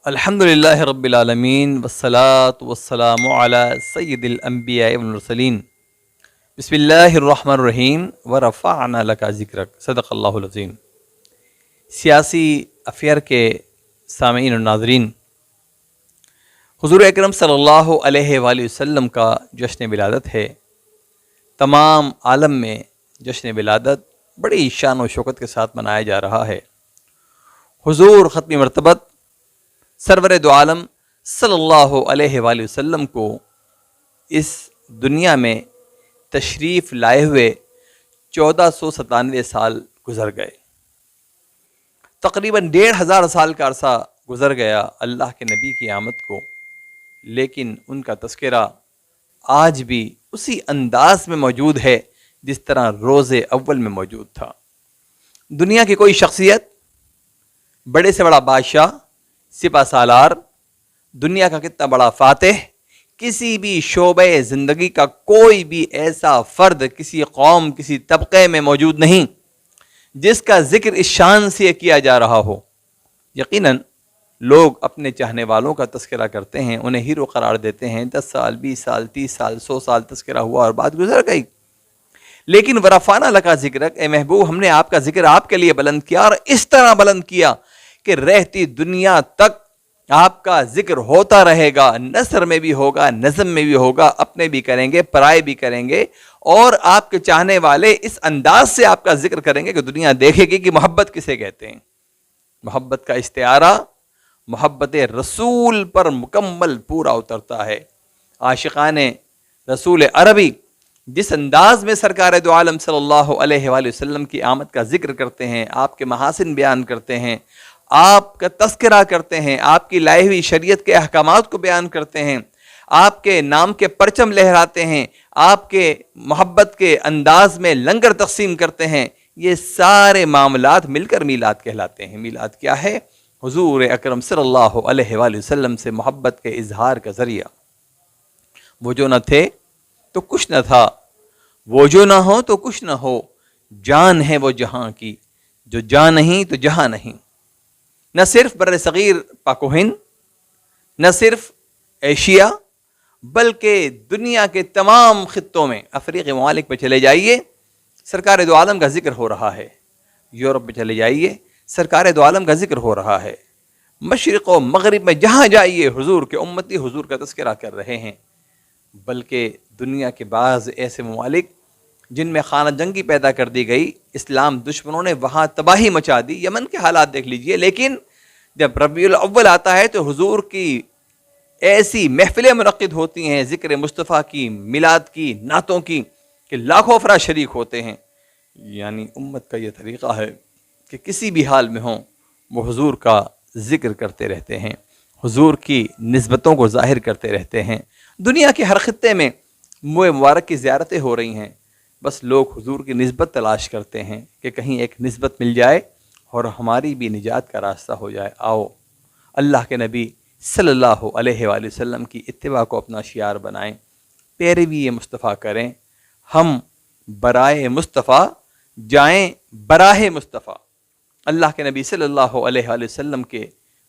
الحمدللہ رب العالمین والصلاة والسلام علی سید الانبیاء والمرسلین بسم اللہ الرحمن الرحیم ورفعنا لک ذکرک صدق اللہ العظیم۔ سیاسی افیئر کے سامعین اور ناظرین، حضور اکرم صلی اللہ علیہ وآلہ وسلم کا جشن ولادت ہے۔ تمام عالم میں جشن ولادت بڑی شان و شوکت کے ساتھ منایا جا رہا ہے۔ حضور ختم مرتبت سرور دو عالم صلی اللہ علیہ وآلہ وسلم کو اس دنیا میں تشریف لائے ہوئے 1497 سال گزر گئے۔ تقریباً 1500 سال کا عرصہ گزر گیا اللہ کے نبی کی آمد کو، لیکن ان کا تذکرہ آج بھی اسی انداز میں موجود ہے جس طرح روز اول میں موجود تھا۔ دنیا کی کوئی شخصیت، بڑے سے بڑا بادشاہ، سپہ سالار، دنیا کا کتنا بڑا فاتح، کسی بھی شعبۂ زندگی کا کوئی بھی ایسا فرد کسی قوم، کسی طبقے میں موجود نہیں جس کا ذکر اس شان سے کیا جا رہا ہو۔ یقیناً لوگ اپنے چاہنے والوں کا تذکرہ کرتے ہیں، انہیں ہیرو قرار دیتے ہیں، 10 سال 20 سال 30 سال 100 سال تذکرہ ہوا اور بات گزر گئی۔ لیکن ورفعنا لک ذکرک، اے محبوب، ہم نے آپ کا ذکر آپ کے لیے بلند کیا، اور اس طرح بلند کیا کہ رہتی دنیا تک آپ کا ذکر ہوتا رہے گا، نثر میں بھی ہوگا، نظم میں بھی ہوگا، اپنے بھی کریں گے، پرائے بھی کریں گے، اور آپ کے چاہنے والے اس انداز سے آپ کا ذکر کریں گے کہ دنیا دیکھے گی کہ محبت کسے کہتے ہیں۔ محبت کا استعارہ محبت رسول پر مکمل پورا اترتا ہے۔ عاشقان رسول عربی جس انداز میں سرکار دو عالم صلی اللہ علیہ وآلہ وسلم کی آمد کا ذکر کرتے ہیں، آپ کے محاسن بیان کرتے ہیں، آپ کا تذکرہ کرتے ہیں، آپ کی لائی ہوئی شریعت کے احکامات کو بیان کرتے ہیں، آپ کے نام کے پرچم لہراتے ہیں، آپ کے محبت کے انداز میں لنگر تقسیم کرتے ہیں، یہ سارے معاملات مل کر میلاد کہلاتے ہیں۔ میلاد کیا ہے؟ حضور اکرم صلی اللہ علیہ وآلہ وسلم سے محبت کے اظہار کا ذریعہ۔ وہ جو نہ تھے تو کچھ نہ تھا، وہ جو نہ ہو تو کچھ نہ ہو، جان ہے وہ جہاں کی، جو جاں نہیں تو جہاں نہیں۔ نہ صرف بر صغیر پاک و ہند، نہ صرف ایشیا، بلکہ دنیا کے تمام خطوں میں، افریقی ممالک پہ چلے جائیے سرکار دو عالم کا ذکر ہو رہا ہے، یورپ پہ چلے جائیے سرکار دو عالم کا ذکر ہو رہا ہے، مشرق و مغرب میں جہاں جائیے حضور کے امتی حضور کا تذکرہ کر رہے ہیں۔ بلکہ دنیا کے بعض ایسے ممالک جن میں خانہ جنگی پیدا کر دی گئی، اسلام دشمنوں نے وہاں تباہی مچا دی، یمن کے حالات دیکھ لیجئے، لیکن جب ربیع الاول آتا ہے تو حضور کی ایسی محفلیں منعقد ہوتی ہیں ذکر مصطفیٰ کی، میلاد کی، نعتوں کی، کہ لاکھوں افراد شریک ہوتے ہیں۔ یعنی امت کا یہ طریقہ ہے کہ کسی بھی حال میں ہوں وہ حضور کا ذکر کرتے رہتے ہیں، حضور کی نسبتوں کو ظاہر کرتے رہتے ہیں۔ دنیا کے ہر خطے میں موئے مبارک کی زیارتیں ہو رہی ہیں، بس لوگ حضور کی نسبت تلاش کرتے ہیں کہ کہیں ایک نسبت مل جائے اور ہماری بھی نجات کا راستہ ہو جائے۔ آؤ اللہ کے نبی صلی اللہ علیہ وآلہ وسلم کی اتباع کو اپنا شعار بنائیں، پیروی مصطفیٰ کریں، ہم برائے مصطفیٰ جائیں براہ مصطفیٰ۔ اللہ کے نبی صلی اللہ علیہ وآلہ وسلم کے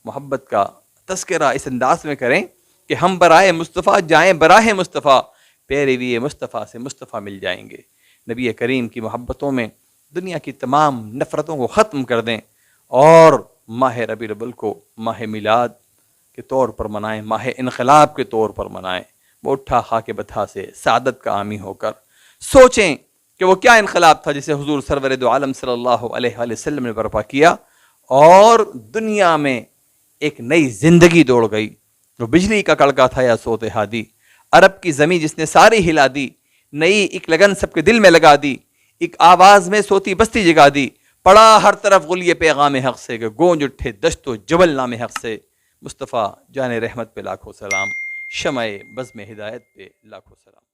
محبت کا تذکرہ اس انداز میں کریں کہ ہم برائے مصطفیٰ جائیں براہ مصطفیٰ، پیروی مصطفیٰ سے مصطفیٰ مل جائیں گے۔ نبی کریم کی محبتوں میں دنیا کی تمام نفرتوں کو ختم کر دیں، اور ماہ ربیع الاول کو ماہ میلاد کے طور پر منائیں، ماہ انقلاب کے طور پر منائیں۔ وہ اٹھا خاک بطحا سے سعادت کا حامی ہو کر سوچیں کہ وہ کیا انقلاب تھا جسے حضور سرور دو عالم صلی اللہ علیہ وآلہ وسلم نے برپا کیا، اور دنیا میں ایک نئی زندگی دوڑ گئی۔ وہ بجلی کا کڑکا تھا یا صوت ہادی، عرب کی زمین جس نے ساری ہلا دی، نئی ایک لگن سب کے دل میں لگا دی، ایک آواز میں سوتی بستی جگا دی، پڑا ہر طرف غلیے پیغام حق سے کہ گونج اٹھے دشت و جبل نام حق سے۔ مصطفیٰ جان رحمت پہ لاکھوں سلام، شمع بزم ہدایت پہ لاکھوں سلام۔